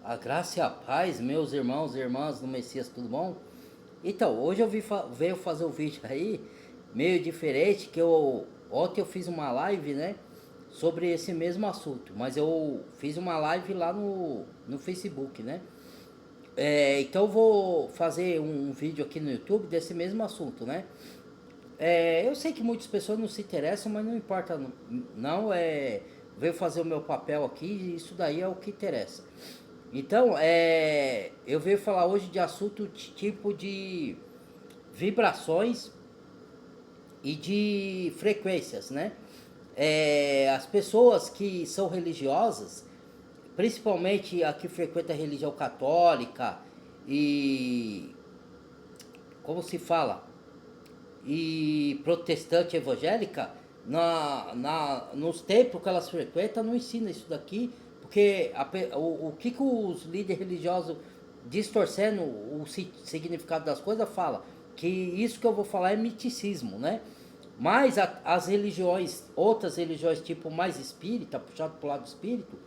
A graça e a paz, meus irmãos e irmãs do Messias, tudo bom? Então, hoje eu veio fazer um vídeo aí, meio diferente, ontem eu fiz uma live, né, sobre esse mesmo assunto, mas eu fiz uma live lá no Facebook, né? Então eu vou fazer um vídeo aqui no YouTube desse mesmo assunto, né? Eu sei que muitas pessoas não se interessam, mas não importa não, veio fazer o meu papel aqui e isso daí é o que interessa. Então, eu venho falar hoje de assunto tipo de vibrações e de frequências, né? As pessoas que são religiosas, principalmente a que frequenta a religião católica e, como se fala, e protestante evangélica, nos templos que elas frequentam, não ensina isso daqui, porque o que os líderes religiosos, distorcendo o significado das coisas, fala que isso que eu vou falar é miticismo, né? Mas as religiões, outras religiões tipo mais espírita, puxado pro lado espírito,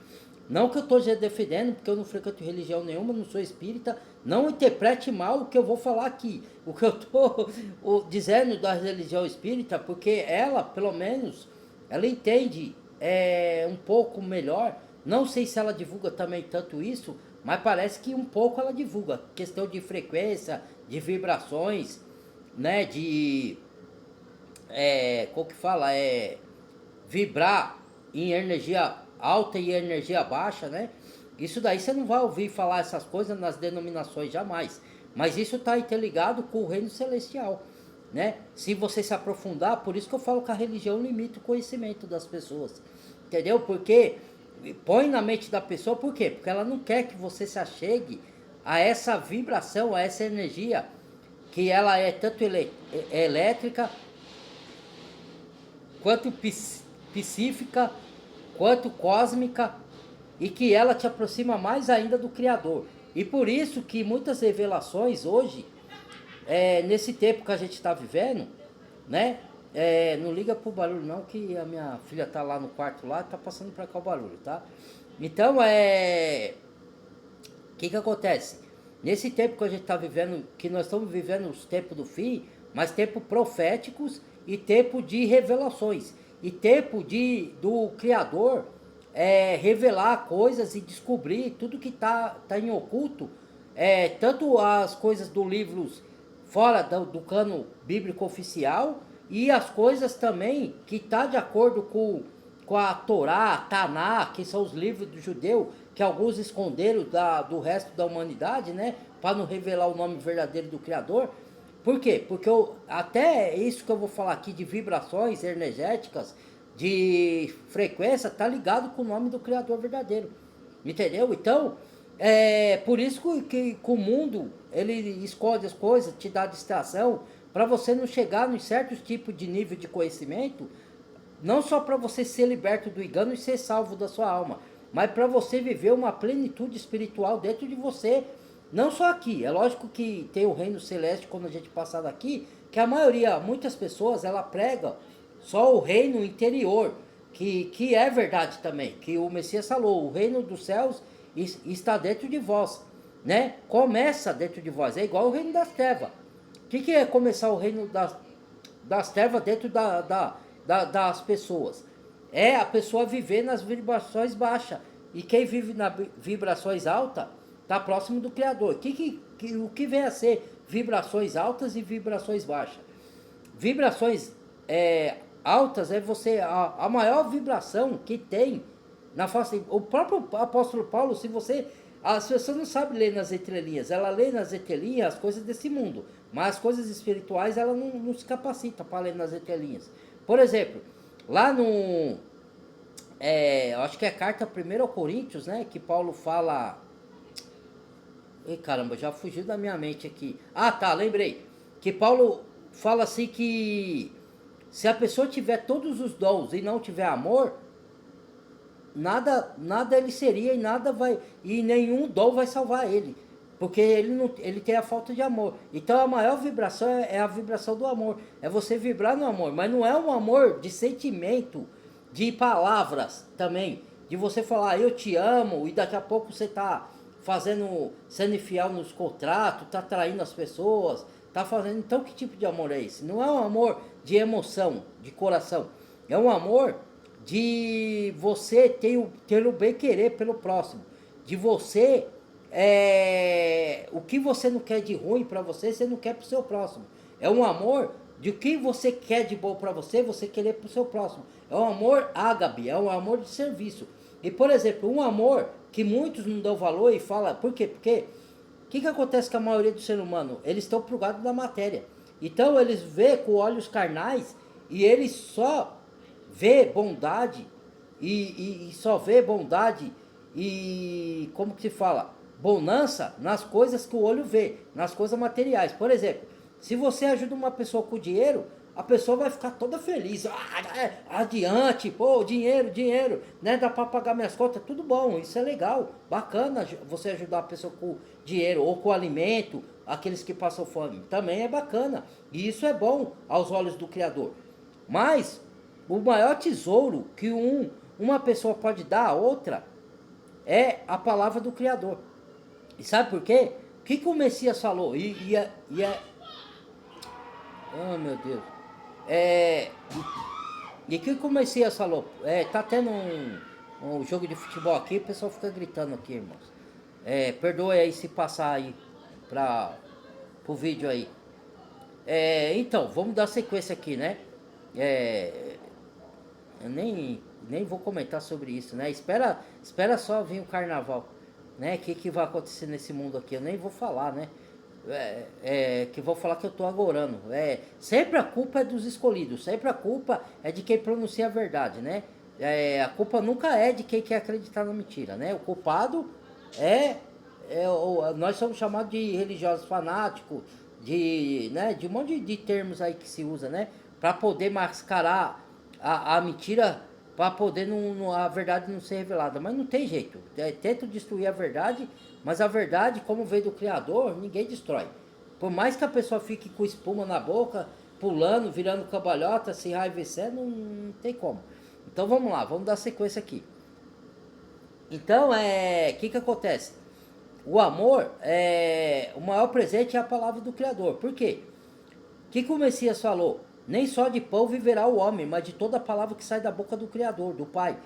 não que eu estou já defendendo, porque eu não frequento religião nenhuma, não sou espírita, não interprete mal o que eu vou falar aqui. O que eu estou dizendo da religião espírita, porque ela, pelo menos, ela entende um pouco melhor. Não sei se ela divulga também tanto isso, mas parece que um pouco ela divulga. Questão de frequência, de vibrações, né? Como que fala? Vibrar em energia alta e energia baixa, né? Isso daí você não vai ouvir falar essas coisas nas denominações jamais. Mas isso está interligado com o reino celestial, né? Se você se aprofundar, por isso que eu falo que a religião limita o conhecimento das pessoas. Entendeu? Porque põe na mente da pessoa, por quê? Porque ela não quer que você se achegue a essa vibração, a essa energia, que ela é tanto elétrica quanto psíquica, quanto cósmica, e que ela te aproxima mais ainda do Criador. E por isso que muitas revelações hoje, nesse tempo que a gente está vivendo, né? Não liga pro barulho não, que a minha filha tá lá no quarto lá, tá passando para cá o barulho, tá? Então, o que acontece? Nesse tempo que a gente está vivendo, que nós estamos vivendo os tempos do fim, mas tempos proféticos e tempo de revelações. E tempo do Criador revelar coisas e descobrir tudo que tá em oculto. Tanto as coisas do livros fora do cano bíblico oficial e as coisas também que tá de acordo com a Torá, Taná, que são os livros do judeu, que alguns esconderam do resto da humanidade, né? Para não revelar o nome verdadeiro do Criador. Por quê? Porque até isso que eu vou falar aqui de vibrações energéticas, de frequência, tá ligado com o nome do Criador verdadeiro. Entendeu? Então, por isso que o mundo, ele esconde as coisas, te dá distração, para você não chegar em certos tipos de nível de conhecimento, não só para você ser liberto do engano e ser salvo da sua alma, mas para você viver uma plenitude espiritual dentro de você, não só aqui. É lógico que tem o reino celeste quando a gente passar daqui, que a maioria, muitas pessoas, ela prega só o reino interior, que é verdade também, que o Messias falou, o reino dos céus está dentro de vós, né? Começa dentro de vós, é igual o reino das trevas. O que é começar o reino das trevas dentro das pessoas? É a pessoa viver nas vibrações baixas. E quem vive nas vibrações altas está próximo do Criador. O que vem a ser vibrações altas e vibrações baixas? Vibrações altas é a maior vibração que tem na face. O próprio apóstolo Paulo, se você. As pessoas não sabem ler nas entrelinhas, ela lê nas entrelinhas as coisas desse mundo, mas as coisas espirituais ela não se capacita para ler nas entrelinhas. Por exemplo, lá no. Eu acho que é a carta 1 Coríntios, né? Que Paulo fala. Ei, caramba, já fugiu da minha mente aqui. Ah, tá, lembrei. Que Paulo fala assim que se a pessoa tiver todos os dons e não tiver amor, nada ele seria e nenhum dom vai salvar ele, porque ele tem a falta de amor. Então a maior vibração é a vibração do amor, é você vibrar no amor, mas não é um amor de sentimento, de palavras também, de você falar eu te amo e daqui a pouco você tá sendo infiel nos contratos, tá traindo as pessoas, tá fazendo. Então que tipo de amor é esse? Não é um amor de emoção, de coração. É um amor de você ter o bem querer pelo próximo. De você, o que você não quer de ruim para você, você não quer pro seu próximo. É um amor de o que você quer de bom para você, você querer pro seu próximo. É um amor ágape, é um amor de serviço. E, por exemplo, um amor que muitos não dão valor e fala, por quê? Porque o que acontece com a maioria do ser humano? Eles estão plugados na matéria. Então eles vê com olhos carnais e eles só vê bondade e só vê bondade e, como que se fala? Bonança nas coisas que o olho vê, nas coisas materiais. Por exemplo, se você ajuda uma pessoa com dinheiro, a pessoa vai ficar toda feliz. Adiante, pô, dinheiro, né? Dá para pagar minhas contas, tudo bom, isso é legal, bacana você ajudar a pessoa com dinheiro ou com alimento, aqueles que passam fome, também é bacana. E isso é bom aos olhos do Criador. Mas o maior tesouro que uma pessoa pode dar a outra é a palavra do Criador. E sabe por quê? O que o Messias falou? Oh, meu Deus. E que o Messias falou? Tá tendo um jogo de futebol aqui, o pessoal fica gritando aqui, irmãos. Perdoe aí se passar aí pro vídeo aí. Então, vamos dar sequência aqui, né? Eu nem vou comentar sobre isso, né? Espera só vir o carnaval, né? O que vai acontecer nesse mundo aqui? Eu nem vou falar, né? Que vou falar que eu tô agorando. Sempre a culpa é dos escolhidos, sempre a culpa é de quem pronuncia a verdade, né? A culpa nunca é de quem quer acreditar na mentira, né? O culpado nós somos chamados de religiosos fanáticos, né, de um monte de termos aí que se usa, né? Para poder mascarar a mentira, para poder a verdade não ser revelada. Mas não tem jeito. Tentam destruir a verdade, mas a verdade, como veio do Criador, ninguém destrói. Por mais que a pessoa fique com espuma na boca, pulando, virando cambalhota, se enraivecendo, não tem como. Então vamos lá, vamos dar sequência aqui. Então, que acontece? O amor, o maior presente é a palavra do Criador. Por quê? O que o Messias falou? Nem só de pão viverá o homem, mas de toda a palavra que sai da boca do Criador, do Pai.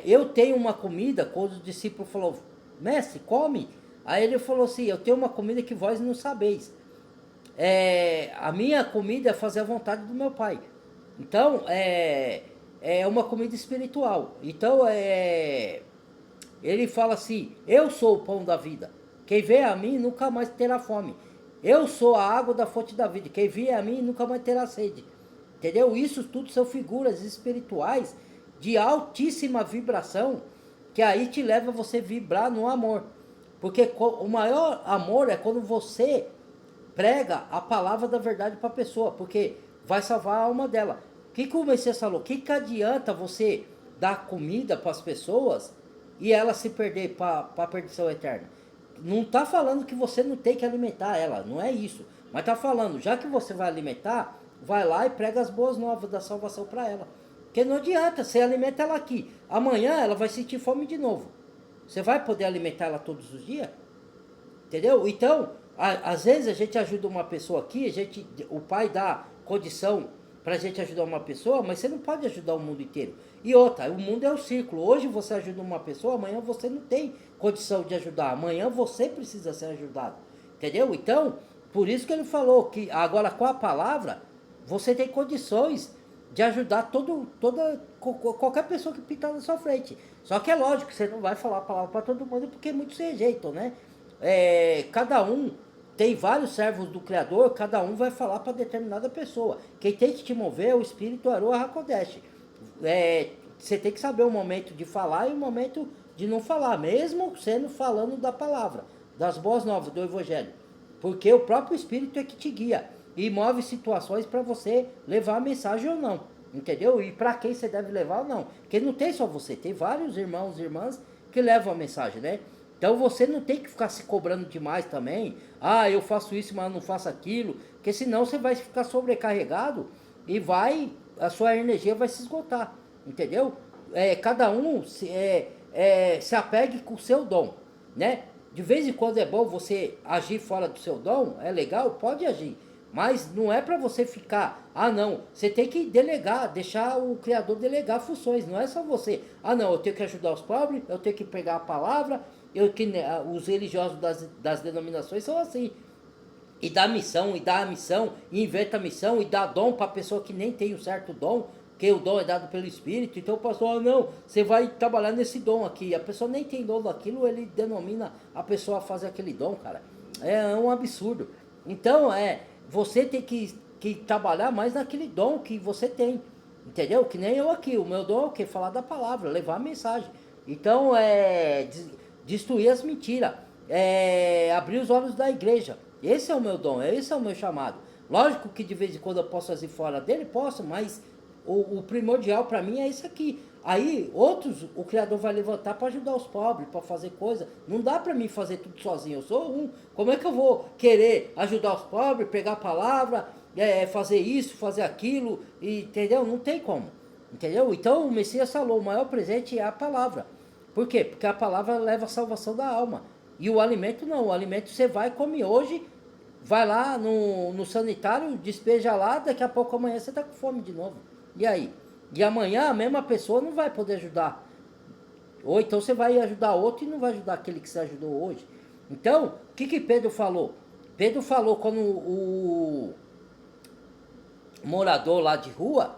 Eu tenho uma comida, quando o discípulo falou, mestre, come. Aí ele falou assim, eu tenho uma comida que vós não sabeis. A minha comida é fazer a vontade do meu Pai. Então, é uma comida espiritual. Então, ele fala assim, eu sou o pão da vida. Quem vem a mim nunca mais terá fome. Eu sou a água da fonte da vida. Quem vier a mim nunca mais terá sede. Entendeu? Isso tudo são figuras espirituais de altíssima vibração, que aí te leva a você vibrar no amor. Porque o maior amor é quando você prega a palavra da verdade para a pessoa, porque vai salvar a alma dela. O que o Messias falou? O que adianta você dar comida para as pessoas e ela se perder para a perdição eterna? Não está falando que você não tem que alimentar ela, não é isso. Mas está falando, já que você vai alimentar, vai lá e prega as boas novas da salvação para ela. Porque não adianta, você alimenta ela aqui. Amanhã ela vai sentir fome de novo. Você vai poder alimentar ela todos os dias? Entendeu? Então, às vezes a gente ajuda uma pessoa aqui, o pai dá condição para a gente ajudar uma pessoa, mas você não pode ajudar o mundo inteiro. E outra, o mundo é um círculo. Hoje você ajuda uma pessoa, amanhã você não tem condição de ajudar. Amanhã você precisa ser ajudado. Entendeu? Então, por isso que ele falou que agora com a palavra, você tem condições de ajudar qualquer pessoa que pintar na sua frente. Só que é lógico, você não vai falar a palavra para todo mundo, porque muitos se rejeitam, né? Cada um tem vários servos do Criador, cada um vai falar para determinada pessoa. Quem tem que te mover é o Espírito Aroa Hakodesh. Você tem que saber o momento de falar e o momento de não falar, mesmo sendo falando da palavra, das boas novas, do Evangelho. Porque o próprio Espírito é que te guia e move situações para você levar a mensagem ou não, entendeu? E para quem você deve levar ou não. Porque não tem só você, tem vários irmãos e irmãs que levam a mensagem, né? Então você não tem que ficar se cobrando demais também. Eu faço isso, mas não faço aquilo. Porque senão você vai ficar sobrecarregado e a sua energia vai se esgotar. Entendeu? Cada um se apegue com o seu dom. né? De vez em quando é bom você agir fora do seu dom, é legal, pode agir. Mas não é para você ficar, ah não, você tem que delegar, deixar o Criador delegar funções, não é só você. Ah não, eu tenho que ajudar os pobres, eu tenho que pregar a palavra, os religiosos das denominações são assim. E dá missão, e dá a missão, e inventa a missão, e dá dom para pessoa que nem tem um certo dom, que o dom é dado pelo Espírito. Então o pastor, ah, não, você vai trabalhar nesse dom aqui. A pessoa nem tem dom daquilo, ele denomina a pessoa a fazer aquele dom, cara. É um absurdo. Então, você tem que trabalhar mais naquele dom que você tem. Entendeu? Que nem eu aqui. O meu dom é o quê? Falar da palavra, levar a mensagem. Então, destruir as mentiras. Abrir os olhos da igreja. Esse é o meu dom, esse é o meu chamado. Lógico que de vez em quando eu posso agir fora dele, posso, mas o primordial para mim é isso aqui. Aí outros o Criador vai levantar para ajudar os pobres, para fazer coisa. Não dá para mim fazer tudo sozinho, eu sou um. Como é que eu vou querer ajudar os pobres, pegar a palavra, fazer isso, fazer aquilo, entendeu? Não tem como, entendeu? Então o Messias falou, o maior presente é a palavra. Por quê? Porque a palavra leva a salvação da alma. E o alimento não, o alimento você vai, come hoje, vai lá no sanitário, despeja lá, daqui a pouco amanhã você está com fome de novo. E aí? E amanhã a mesma pessoa não vai poder ajudar. Ou então você vai ajudar outro e não vai ajudar aquele que você ajudou hoje. Então, o que Pedro falou? Pedro falou quando o morador lá de rua,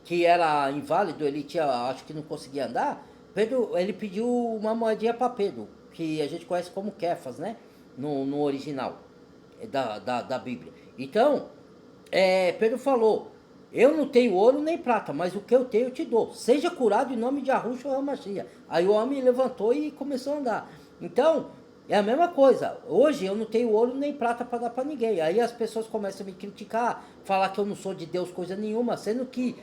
que era inválido, ele tinha, acho que não conseguia andar, Pedro, ele pediu uma moedinha para Pedro, que a gente conhece como Kefas, né? No original da Bíblia. Então, Pedro falou, eu não tenho ouro nem prata, mas o que eu tenho eu te dou. Seja curado em nome de Yahushua HaMashiach. Aí o homem levantou e começou a andar. Então, é a mesma coisa. Hoje eu não tenho ouro nem prata para dar para ninguém. Aí as pessoas começam a me criticar, falar que eu não sou de Deus coisa nenhuma, sendo que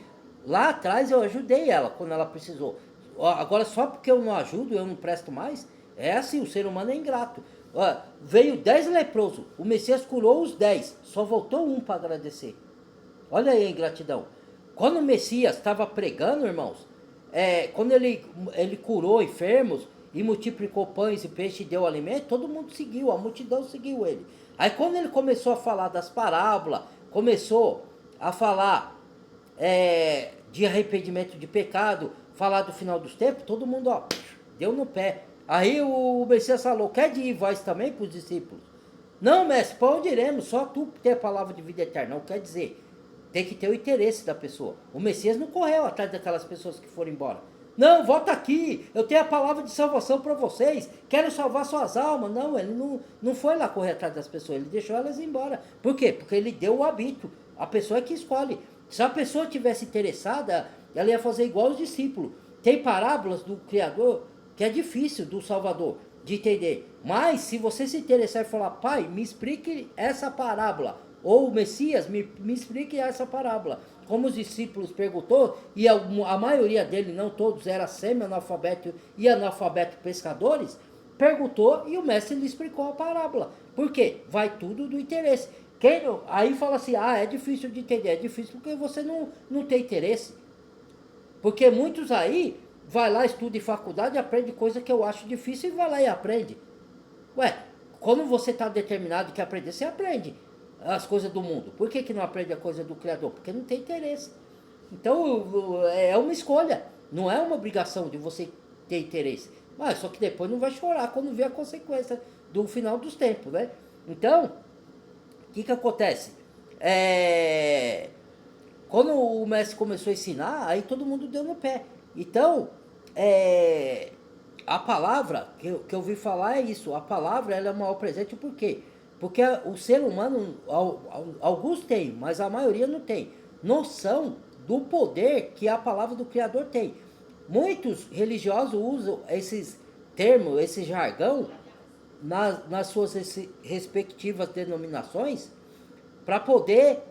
lá atrás eu ajudei ela quando ela precisou. Agora só porque eu não ajudo, eu não presto mais, é assim, o ser humano é ingrato. Veio 10 leprosos, o Messias curou os 10, só voltou um para agradecer. Olha aí a ingratidão. Quando o Messias estava pregando, irmãos, quando ele curou enfermos e multiplicou pães e peixes e deu alimento, todo mundo seguiu, a multidão seguiu ele. Aí quando ele começou a falar das parábolas, começou a falar de arrependimento de pecado, falar do final dos tempos, todo mundo deu no pé. Aí o Messias falou, quer ir vós também para os discípulos? Não, mestre, para onde iremos? Só tu tem a palavra de vida eterna. Não quer dizer, tem que ter o interesse da pessoa. O Messias não correu atrás daquelas pessoas que foram embora. Não, volta aqui, eu tenho a palavra de salvação para vocês, quero salvar suas almas. Não, ele não foi lá correr atrás das pessoas, ele deixou elas ir embora. Por quê? Porque ele deu o hábito, a pessoa é que escolhe. Se a pessoa tivesse interessada, ela ia fazer igual os discípulos. Tem parábolas do Criador que é difícil do Salvador de entender. Mas se você se interessar e falar, pai, me explique essa parábola, ou o Messias, me explique essa parábola. Como os discípulos perguntou, e a maioria deles, não todos, era semi-analfabeto e analfabeto pescadores, perguntou e o mestre lhe explicou a parábola. Por quê? Vai tudo do interesse. Aí fala assim, é difícil de entender. É difícil porque você não tem interesse. Porque muitos aí, vai lá, estuda em faculdade, aprende coisa que eu acho difícil e vai lá e aprende. Quando você está determinado que aprender, você aprende as coisas do mundo. Por que não aprende a coisa do Criador? Porque não tem interesse. Então, é uma escolha. Não é uma obrigação de você ter interesse. Mas só que depois não vai chorar quando vê a consequência do final dos tempos, né? Então, o que acontece? Quando o mestre começou a ensinar, aí todo mundo deu no pé. Então, a palavra que eu ouvi falar é isso. A palavra ela é o maior presente, por quê? Porque o ser humano, alguns têm, mas a maioria não tem noção do poder que a palavra do Criador tem. Muitos religiosos usam esses termos, esse jargão, nas suas respectivas denominações, para poder,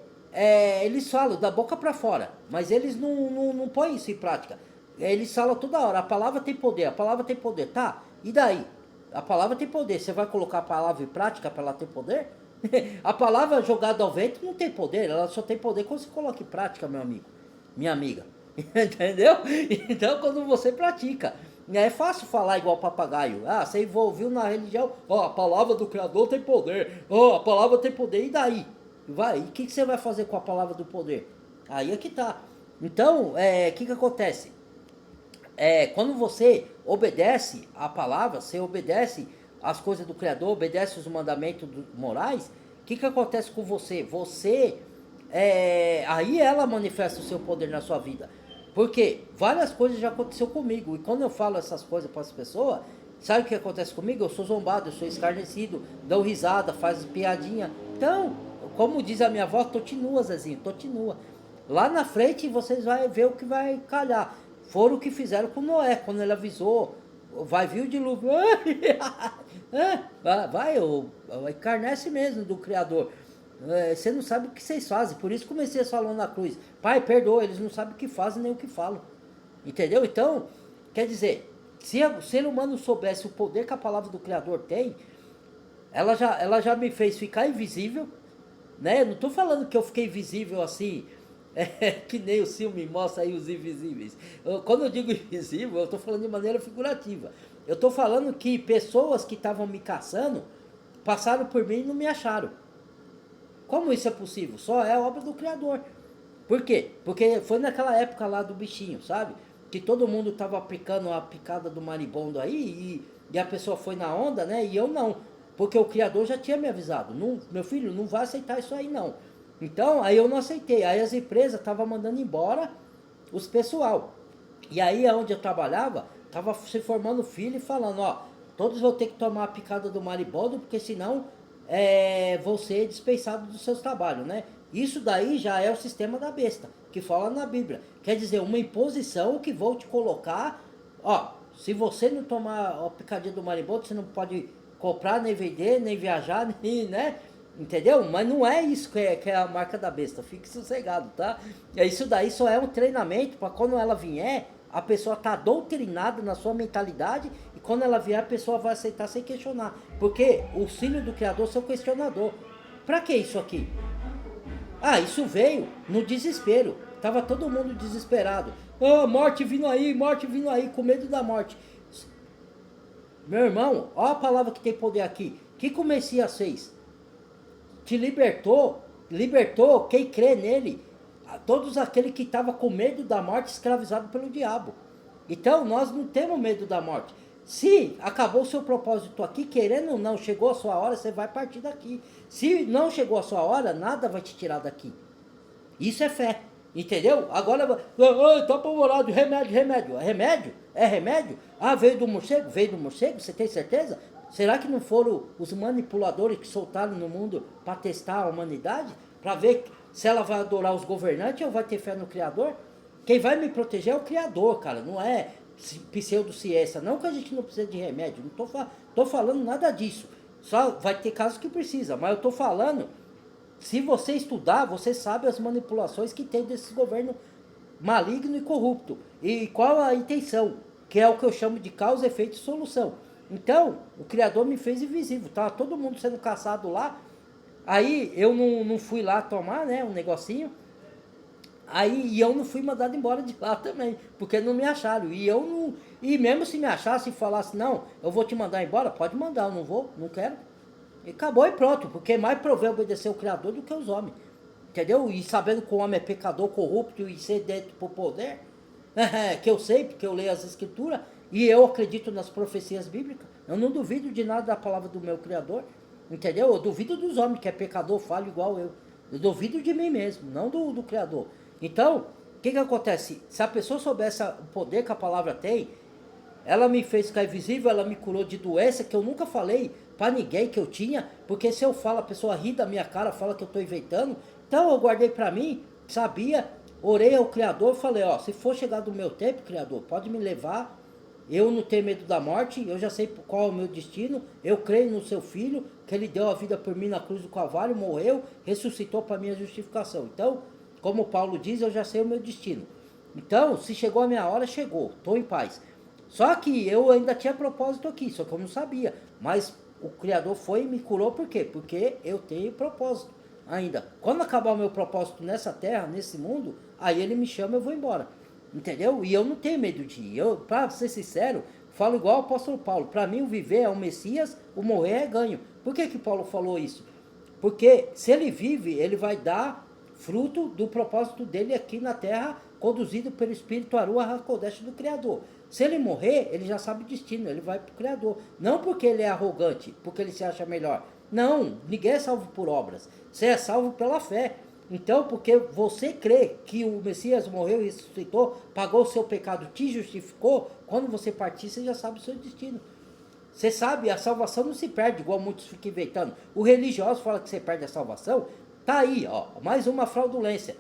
eles falam da boca para fora, mas eles não põem isso em prática. Eles falam toda hora, a palavra tem poder, tá? E daí? A palavra tem poder, você vai colocar a palavra em prática para ela ter poder? A palavra jogada ao vento não tem poder, ela só tem poder quando você coloca em prática, meu amigo, minha amiga. Entendeu? Então quando você pratica. É fácil falar igual papagaio. Ah, você envolveu na religião, ó, a palavra do Criador tem poder, ó, a palavra tem poder, e daí? Vai, e o que você vai fazer com a palavra do poder? Aí é que tá. Então, o que acontece? Quando você obedece a palavra, você obedece as coisas do Criador, obedece os mandamentos morais, o que acontece com você? Aí ela manifesta o seu poder na sua vida. Porque várias coisas já aconteceu comigo. E quando eu falo essas coisas para as pessoas, sabe o que acontece comigo? Eu sou zombado, eu sou escarnecido, dão risada, faz piadinha. Então, como diz a minha avó, totinua, Zezinho, totinua. Lá na frente vocês vão ver o que vai calhar. Foram o que fizeram com Noé, quando ele avisou, vai vir o dilúvio. Encarnece mesmo do Criador. Você não sabe o que vocês fazem. Por isso comecei falando na cruz. Pai, perdoa, eles não sabem o que fazem nem o que falam. Entendeu? Então, quer dizer, se o ser humano soubesse o poder que a palavra do Criador tem, ela já me fez ficar invisível, né? Eu não estou falando que eu fiquei invisível assim, que nem o filme mostra aí os invisíveis. Quando eu digo invisível, eu estou falando de maneira figurativa. Eu estou falando que pessoas que estavam me caçando passaram por mim e não me acharam. Como isso é possível? Só é obra do Criador. Por quê? Porque foi naquela época lá do bichinho, sabe? Que todo mundo estava aplicando a picada do maribondo aí e a pessoa foi na onda, né? E eu não. Porque o Criador já tinha me avisado. Não, meu filho, não vai aceitar isso aí não. Então, aí eu não aceitei. Aí as empresas estavam mandando embora os pessoal. E aí, onde eu trabalhava, estava se formando filho e falando, ó, todos vão ter que tomar a picada do maribondo, porque senão vão ser dispensados dos seus trabalhos, né? Isso daí já é o sistema da besta, que fala na Bíblia. Quer dizer, uma imposição que vão te colocar, ó, se você não tomar a picadinha do maribondo, você não pode comprar, nem vender, nem viajar, nem, né? Entendeu? Mas não é isso que é a marca da besta, fique sossegado, tá? Isso daí só é um treinamento para quando ela vier, a pessoa tá doutrinada na sua mentalidade e quando ela vier a pessoa vai aceitar sem questionar. Porque o filho do Criador é o questionador. Pra que isso aqui? Ah, isso veio no desespero. Tava todo mundo desesperado. Ah, morte vindo aí, com medo da morte. Meu irmão, olha a palavra que tem poder aqui. Que o Messias fez? Te libertou quem crê nele, todos aqueles que estavam com medo da morte, escravizado pelo diabo. Então nós não temos medo da morte. Se acabou o seu propósito aqui, querendo ou não, chegou a sua hora, você vai partir daqui. Se não chegou a sua hora, nada vai te tirar daqui. Isso é fé, entendeu? Agora, tô apavorado, remédio. Remédio? É remédio? Ah, veio do morcego? Veio do morcego? Você tem certeza? Será que não foram os manipuladores que soltaram no mundo para testar a humanidade? Para ver se ela vai adorar os governantes ou vai ter fé no Criador? Quem vai me proteger é o Criador, cara. Não é pseudociência. Não que a gente não precisa de remédio. Não tô falando nada disso. Só vai ter casos que precisa. Mas eu tô falando, se você estudar, você sabe as manipulações que tem desse governo maligno e corrupto. E qual a intenção? Que é o que eu chamo de causa, efeito e solução. Então, o Criador me fez invisível, tava todo mundo sendo caçado lá, aí eu não fui lá tomar, né, um negocinho, aí eu não fui mandado embora de lá também, porque não me acharam, e mesmo se me achasse e falasse, não, eu vou te mandar embora, pode mandar, eu não vou, não quero, e acabou e pronto, porque mais provê obedecer o Criador do que os homens, entendeu? E sabendo que o homem é pecador, corrupto e sedento por poder, que eu sei, porque eu leio as escrituras, e eu acredito nas profecias bíblicas. Eu não duvido de nada da palavra do meu Criador. Entendeu? Eu duvido dos homens, que é pecador, falho igual eu. Eu duvido de mim mesmo, não do Criador. Então, o que acontece? Se a pessoa soubesse o poder que a palavra tem, ela me fez ficar invisível, ela me curou de doença que eu nunca falei para ninguém que eu tinha. Porque se eu falo, a pessoa ri da minha cara, fala que eu estou inventando. Então eu guardei para mim, sabia, orei ao Criador, falei, ó, se for chegar do meu tempo, Criador, pode me levar. Eu não tenho medo da morte, eu já sei qual é o meu destino, eu creio no seu filho, que ele deu a vida por mim na cruz do Calvário, morreu, ressuscitou para minha justificação. Então, como Paulo diz, eu já sei o meu destino. Então, se chegou a minha hora, chegou, estou em paz. Só que eu ainda tinha propósito aqui, só que eu não sabia. Mas o Criador foi e me curou, por quê? Porque eu tenho propósito ainda. Quando acabar o meu propósito nessa terra, nesse mundo, aí ele me chama e eu vou embora. Entendeu? E eu não tenho medo de ir. Pra ser sincero, falo igual o apóstolo Paulo. Para mim o viver é o Messias, o morrer é ganho. Por que Paulo falou isso? Porque se ele vive, ele vai dar fruto do propósito dele aqui na terra, conduzido pelo Espírito Arua HaKodesh do Criador. Se ele morrer, ele já sabe o destino, ele vai para o Criador. Não porque ele é arrogante, porque ele se acha melhor. Não, ninguém é salvo por obras. Você é salvo pela fé. Então, porque você crê que o Messias morreu e ressuscitou, pagou o seu pecado, te justificou, quando você partir, você já sabe o seu destino. Você sabe, a salvação não se perde, igual muitos ficam inventando. O religioso fala que você perde a salvação, tá aí, ó, mais uma fraudulência,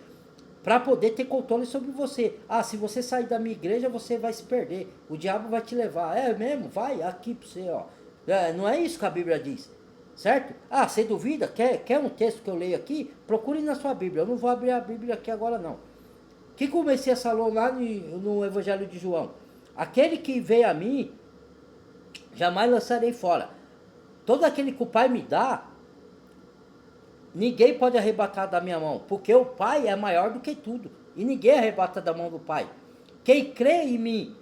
para poder ter controle sobre você. Ah, se você sair da minha igreja, você vai se perder, o diabo vai te levar. É mesmo? Vai aqui para você, ó. Não é isso que a Bíblia diz, certo? Ah, você duvida? Quer um texto que eu leio aqui? Procure na sua Bíblia, eu não vou abrir a Bíblia aqui agora não. O que o Messias falou lá no Evangelho de João? Aquele que veio a mim, jamais lançarei fora. Todo aquele que o Pai me dá, ninguém pode arrebatar da minha mão, porque o Pai é maior do que tudo, e ninguém arrebata da mão do Pai. Quem crê em mim,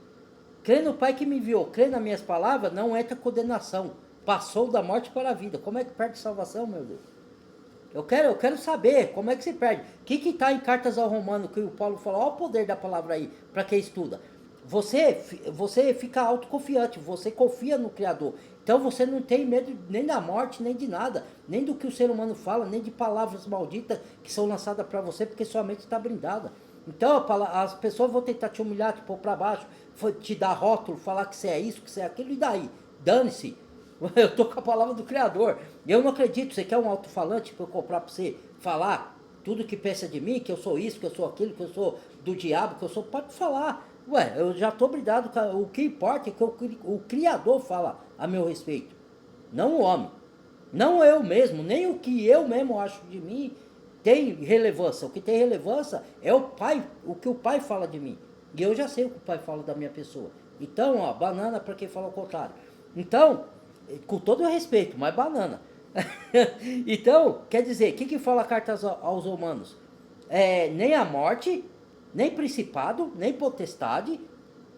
crê no Pai que me enviou, crê nas minhas palavras, não entra condenação, passou da morte para a vida. Como é que perde salvação, meu Deus? Eu quero saber como é que se perde. O que está em Cartas ao Romano, que o Paulo falou? Olha o poder da palavra aí, para quem estuda. Você fica autoconfiante, você confia no Criador. Então você não tem medo nem da morte, nem de nada, nem do que o ser humano fala, nem de palavras malditas que são lançadas para você, porque sua mente está blindada. Então as pessoas vão tentar te humilhar, te pôr para baixo, te dar rótulo, falar que você é isso, que você é aquilo, e daí? Dane-se. Eu estou com a palavra do Criador. Eu não acredito. Você quer um alto-falante para eu comprar para você falar tudo que pensa de mim, que eu sou isso, que eu sou aquilo, que eu sou do diabo, que eu sou... Pode falar. Ué, eu já estou brindado. O que importa é que o Criador fala a meu respeito. Não o homem. Não eu mesmo. Nem o que eu mesmo acho de mim tem relevância. O que tem relevância é o Pai, o que o Pai fala de mim. E eu já sei o que o Pai fala da minha pessoa. Então, ó, banana para quem fala o contrário. Então, com todo o respeito, mas banana. Então, quer dizer, o que fala a carta aos Romanos? Nem a morte, nem principado, nem potestade,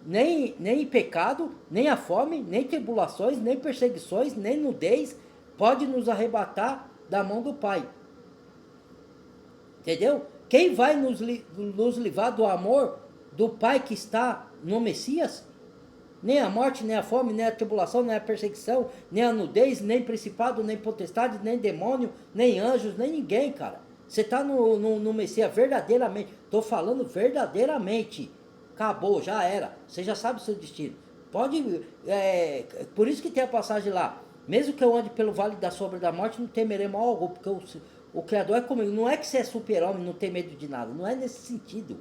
nem pecado, nem a fome, nem tribulações, nem perseguições, nem nudez pode nos arrebatar da mão do Pai. Entendeu? Quem vai nos livrar do amor do Pai que está no Messias? Nem a morte, nem a fome, nem a tribulação, nem a perseguição, nem a nudez, nem principado, nem potestade, nem demônio, nem anjos, nem ninguém, cara. Você está no Messias verdadeiramente. Estou falando verdadeiramente. Acabou, já era. Você já sabe o seu destino. Pode. Por isso que tem a passagem lá. Mesmo que eu ande pelo vale da sombra da morte, não temerei mal algum, porque o Criador é comigo. Não é que você é super-homem, não tem medo de nada. Não é nesse sentido.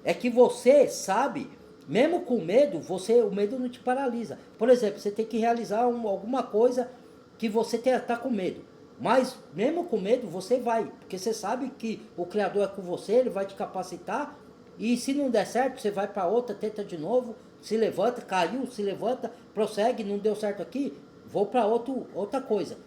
É que você sabe. Mesmo com medo, o medo não te paralisa. Por exemplo, você tem que realizar alguma coisa que você está com medo. Mas mesmo com medo, você vai. Porque você sabe que o Criador é com você, ele vai te capacitar. E se não der certo, você vai para outra, tenta de novo, se levanta, caiu, se levanta, prossegue, não deu certo aqui, vou para outra coisa.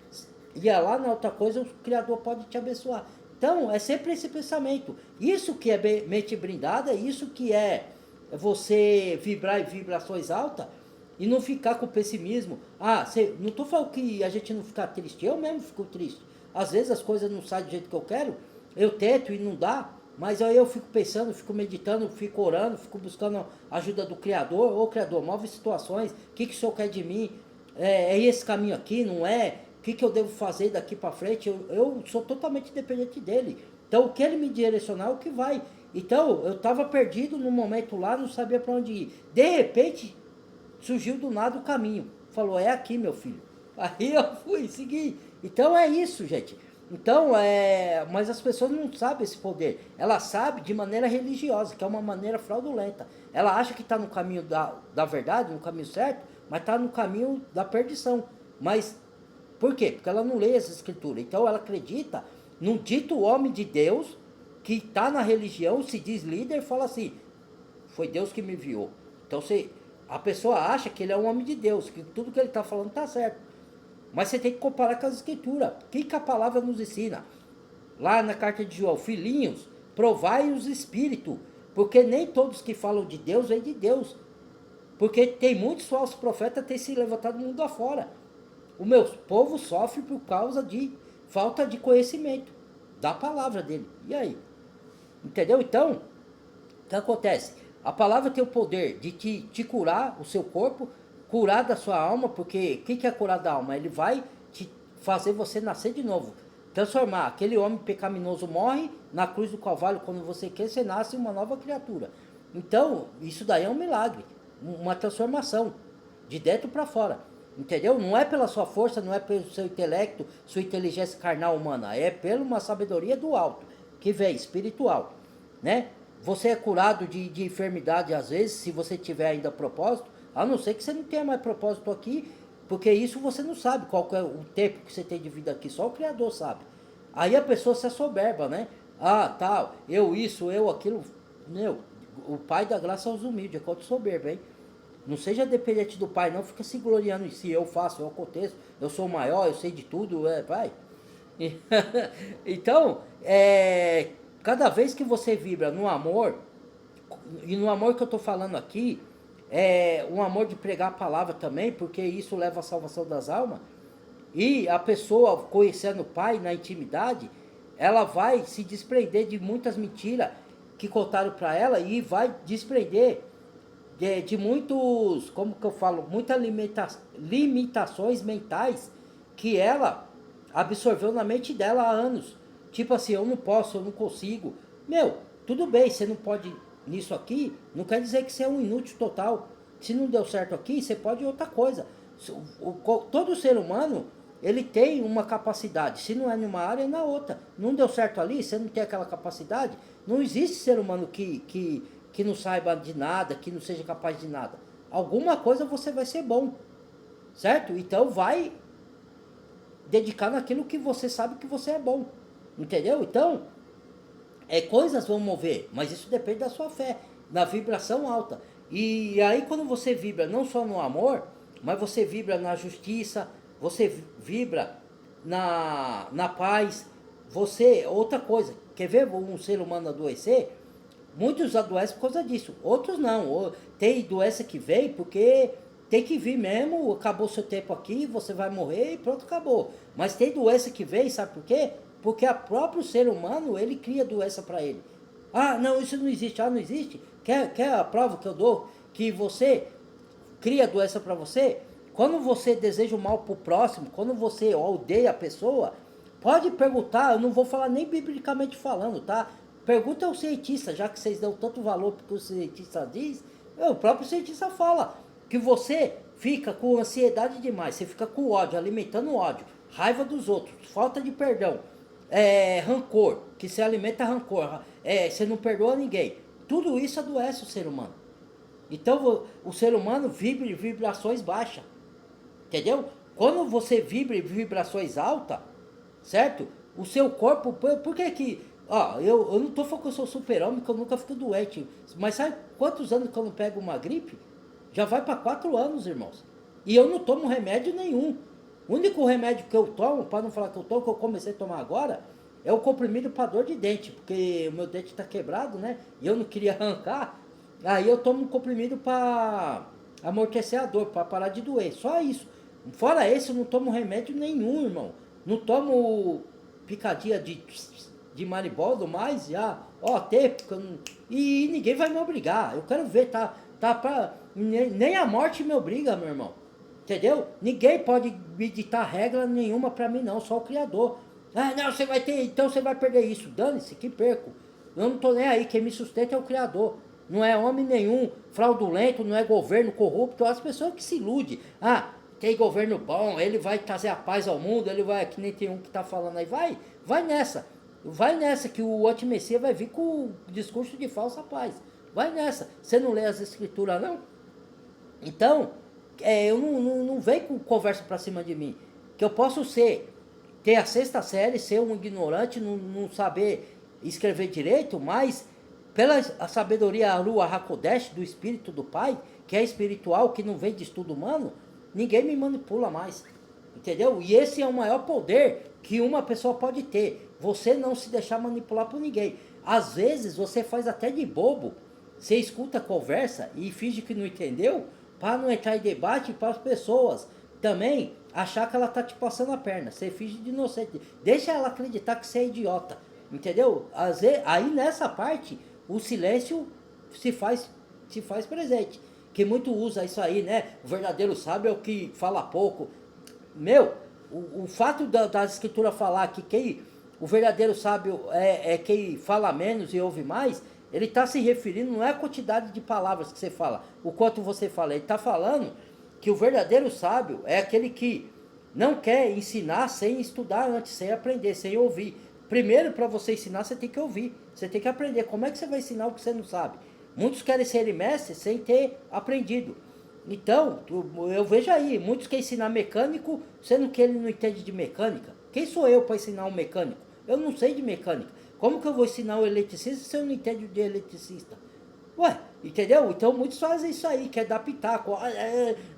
E lá na outra coisa, o Criador pode te abençoar. Então, é sempre esse pensamento. Isso que é mente brindada, isso que é você vibrar em vibrações altas e não ficar com pessimismo. Não estou falando que a gente não ficar triste, eu mesmo fico triste. Às vezes as coisas não saem do jeito que eu quero, eu tento e não dá, mas aí eu fico pensando, fico meditando, fico orando, fico buscando a ajuda do Criador. Ô Criador, move situações, o que o Senhor quer de mim? É esse caminho aqui, não é? O que eu devo fazer daqui para frente? Eu sou totalmente dependente dele. Então o que ele me direcionar é o que vai. Então, eu estava perdido no momento lá, não sabia para onde ir. De repente, surgiu do nada o caminho. Falou, é aqui, meu filho. Aí eu fui, segui. Então é isso, gente. Então, mas as pessoas não sabem esse poder. Ela sabe de maneira religiosa, que é uma maneira fraudulenta. Ela acha que está no caminho da verdade, no caminho certo, mas está no caminho da perdição. Mas, por quê? Porque ela não lê essa escritura. Então, ela acredita num dito homem de Deus, que está na religião, se diz líder, fala assim, foi Deus que me enviou. Então a pessoa acha que ele é um homem de Deus, que tudo que ele está falando está certo. Mas você tem que comparar com as escrituras. O que a palavra nos ensina? Lá na carta de João, filhinhos, provai os espíritos, porque nem todos que falam de Deus vêm de Deus. Porque tem muitos falsos profetas que têm se levantado do mundo afora. O meu povo sofre por causa de falta de conhecimento da palavra dele. E aí? Entendeu? Então, o que acontece? A palavra tem o poder de te curar o seu corpo, curar da sua alma, porque o que é curar da alma? Ele vai te fazer você nascer de novo. Transformar. Aquele homem pecaminoso morre na cruz do Calvário, quando você quer, você nasce uma nova criatura. Então, isso daí é um milagre. Uma transformação. De dentro para fora. Entendeu? Não é pela sua força, não é pelo seu intelecto, sua inteligência carnal humana. É pela uma sabedoria do alto, que vem, espiritual. Né? Você é curado de enfermidade às vezes, se você tiver ainda propósito, a não ser que você não tenha mais propósito aqui, porque isso você não sabe qual é o tempo que você tem de vida aqui, só o Criador sabe. Aí a pessoa se assoberba, né? Ah, tal, eu isso, eu aquilo. Meu, o Pai da graça aos humildes, é contra o soberbo, hein? Não seja dependente do Pai, não, fica se gloriando em si, eu faço, eu aconteço, eu sou o maior, eu sei de tudo, vai. Então, cada vez que você vibra no amor, e no amor que eu estou falando aqui, é um amor de pregar a palavra também, porque isso leva à salvação das almas, e a pessoa conhecendo o Pai na intimidade, ela vai se desprender de muitas mentiras que contaram para ela e vai desprender de muitos, como que eu falo, muitas limitações mentais que ela absorveu na mente dela há anos. Tipo assim, eu não posso, eu não consigo. Meu, tudo bem, você não pode nisso aqui, não quer dizer que você é um inútil total. Se não deu certo aqui, você pode outra coisa. Todo ser humano, ele tem uma capacidade. Se não é numa área, é na outra. Não deu certo ali, você não tem aquela capacidade. Não existe ser humano que não saiba de nada, que não seja capaz de nada. Alguma coisa você vai ser bom, certo? Então vai dedicar naquilo que você sabe que você é bom, entendeu? Então, coisas vão mover, mas isso depende da sua fé, na vibração alta. E aí quando você vibra não só no amor, mas você vibra na justiça, você vibra na paz, outra coisa, quer ver um ser humano adoecer? Muitos adoecem por causa disso, outros não. Tem doença que vem porque tem que vir mesmo, acabou seu tempo aqui, você vai morrer e pronto, acabou. Mas tem doença que vem, sabe por quê? Porque o próprio ser humano, ele cria doença para ele. Ah, não, isso não existe. Ah, não existe? Quer a prova que eu dou? Que você cria doença para você? Quando você deseja o mal pro próximo, quando você odeia a pessoa, pode perguntar, eu não vou falar nem biblicamente falando, tá? Pergunta ao cientista, já que vocês dão tanto valor porque o cientista diz, o próprio cientista fala que você fica com ansiedade demais, você fica com ódio, alimentando ódio, raiva dos outros, falta de perdão, rancor, que você alimenta rancor, você não perdoa ninguém. Tudo isso adoece o ser humano. Então o ser humano vibra em vibrações baixas, entendeu? Quando você vibra em vibrações altas, certo? O seu corpo, por que que... Ó, eu não tô falando que eu sou super-homem, que eu nunca fico doente. Mas sabe quantos anos que eu não pego uma gripe? Já vai para 4 anos, irmãos. E eu não tomo remédio nenhum. O único remédio que eu tomo, para não falar que eu tomo, que eu comecei a tomar agora, é o comprimido para dor de dente. Porque o meu dente tá quebrado, né? E eu não queria arrancar. Aí eu tomo um comprimido para amortecer a dor, para parar de doer. Só isso. Fora esse, eu não tomo remédio nenhum, irmão. Não tomo picadinha de maribondo mais, já, e ninguém vai me obrigar. Eu quero ver, nem a morte me obriga, meu irmão. Entendeu? Ninguém pode me ditar regra nenhuma pra mim, não, só o Criador. Ah, não, você vai ter, então você vai perder isso. Dane-se, que perco. Eu não tô nem aí, quem me sustenta é o Criador. Não é homem nenhum fraudulento, não é governo corrupto, as pessoas que se iludem. Ah, tem governo bom, ele vai trazer a paz ao mundo, ele vai, que nem tem um que tá falando aí, vai nessa. Vai nessa que o anti-messias vai vir com o discurso de falsa paz. Vai nessa. Você não lê as escrituras, não? Então, eu não venho com conversa pra cima de mim. Que eu posso ter a 6ª série, ser um ignorante, não saber escrever direito, mas pela a sabedoria Ruach HaKodesh, do Espírito do Pai, que é espiritual, que não vem de estudo humano, ninguém me manipula mais. Entendeu? E esse é o maior poder que uma pessoa pode ter. Você não se deixar manipular por ninguém. Às vezes você faz até de bobo. Você escuta a conversa e finge que não entendeu. para não entrar em debate, para as pessoas também achar que ela tá te passando a perna. Você finge de inocente. Deixa ela acreditar que você é idiota. Entendeu? Aí nessa parte, o silêncio se faz, se faz presente. Que muito usa isso aí, né? O verdadeiro sábio é o que fala pouco. Meu, o fato da escritura falar que quem, o verdadeiro sábio é quem fala menos e ouve mais, ele está se referindo, não é a quantidade de palavras que você fala, o quanto você fala. Ele está falando que o verdadeiro sábio é aquele que não quer ensinar sem estudar antes, sem aprender, sem ouvir. Primeiro, para você ensinar, você tem que ouvir, você tem que aprender. Como é que você vai ensinar o que você não sabe? Muitos querem ser mestres sem ter aprendido. Então, eu vejo aí, muitos querem ensinar mecânico, sendo que ele não entende de mecânica. Quem sou eu para ensinar um mecânico? Eu não sei de mecânica. Como que eu vou ensinar um eletricista se eu não entendo de eletricista? Ué, entendeu? Então muitos fazem isso aí, quer dar pitaco.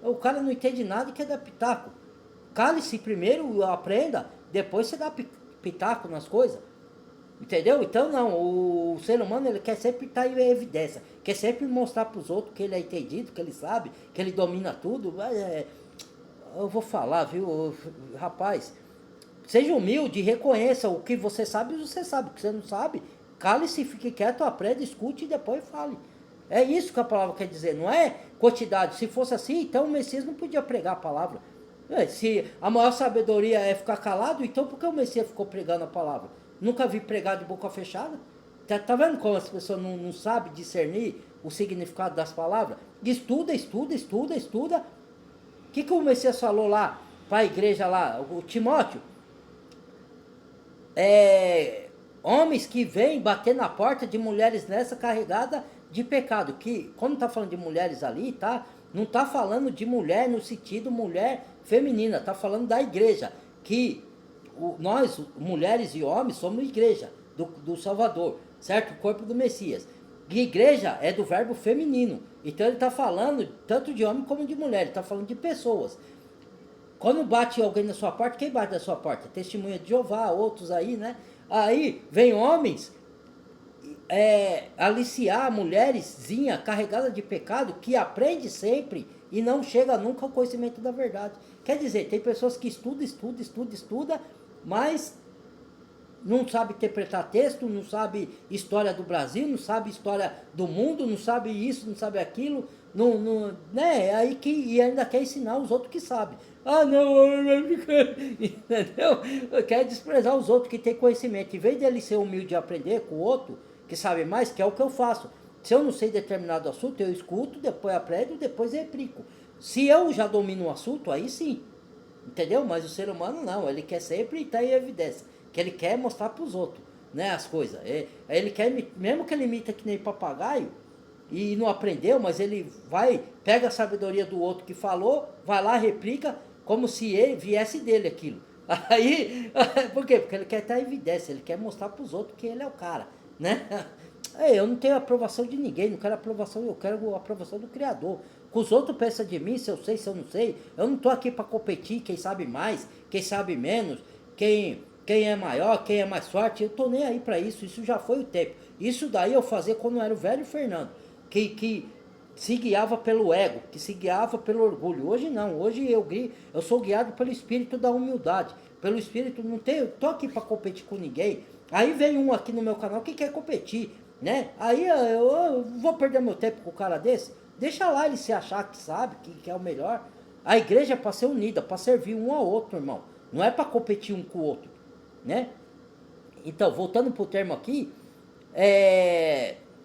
O cara não entende nada e quer dar pitaco. Cale-se primeiro, aprenda, depois você dá pitaco nas coisas. Entendeu? Então não, o ser humano ele quer sempre estar em evidência, quer sempre mostrar para os outros que ele é entendido, que ele sabe, que ele domina tudo. Eu vou falar, viu, rapaz, seja humilde, reconheça o que você sabe, o que você não sabe, cale-se, fique quieto, aprenda, escute e depois fale. É isso que a palavra quer dizer, não é quantidade. Se fosse assim, então o Messias não podia pregar a palavra. Se a maior sabedoria é ficar calado, então por que o Messias ficou pregando a palavra? Nunca vi pregar de boca fechada. Tá vendo como as pessoas não sabem discernir o significado das palavras? Estuda, estuda, estuda, estuda. O que o Messias falou lá para a igreja lá? O Timóteo, homens que vêm bater na porta de mulheres nessa carregada de pecado. Que, quando está falando de mulheres ali, tá? Não está falando de mulher no sentido mulher feminina, está falando da igreja. Que nós, mulheres e homens, somos igreja do Salvador, certo? O corpo do Messias. E igreja é do verbo feminino. Então ele está falando tanto de homem como de mulher, ele está falando de pessoas. Quando bate alguém na sua porta, quem bate na sua porta? Testemunha de Jeová, outros aí, né? Aí vem homens aliciar mulherzinha carregada de pecado que aprende sempre e não chega nunca ao conhecimento da verdade. Quer dizer, tem pessoas que estuda, mas não sabe interpretar texto, não sabe história do Brasil, não sabe história do mundo, não sabe isso, não sabe aquilo, né? Aí e ainda quer ensinar os outros que sabem. Ah, não, entendeu? Quer desprezar os outros que têm conhecimento. Em vez dele ser humilde e aprender com o outro, que sabe mais, que é o que eu faço. Se eu não sei determinado assunto, eu escuto, depois aprendo, depois replico. Se eu já domino o assunto, aí sim. Entendeu? Mas o ser humano não, ele quer sempre estar em evidência, que ele quer mostrar para os outros, né, as coisas. Ele quer, mesmo que ele imita que nem papagaio, e não aprendeu, mas ele pega a sabedoria do outro que falou, vai lá, replica, como se ele viesse dele aquilo. Aí, por quê? Porque ele quer estar em evidência, ele quer mostrar para os outros que ele é o cara, né? Eu não tenho aprovação de ninguém, não quero aprovação, eu quero a aprovação do Criador. Com os outros pensam de mim, se eu sei, se eu não sei. Eu não estou aqui para competir, quem sabe mais, quem sabe menos, quem é maior, quem é mais forte. Eu estou nem aí para isso, isso já foi o tempo. Isso daí eu fazia quando eu era o velho Fernando, que se guiava pelo ego, que se guiava pelo orgulho. Hoje não, hoje eu sou guiado pelo espírito da humildade, pelo espírito, não estou aqui para competir com ninguém. Aí vem um aqui no meu canal que quer competir, né? Aí eu vou perder meu tempo com o cara desse. Deixa lá ele se achar que sabe, que é o melhor. A igreja é para ser unida, para servir um ao outro, irmão. Não é para competir um com o outro, né? Então, voltando pro termo aqui,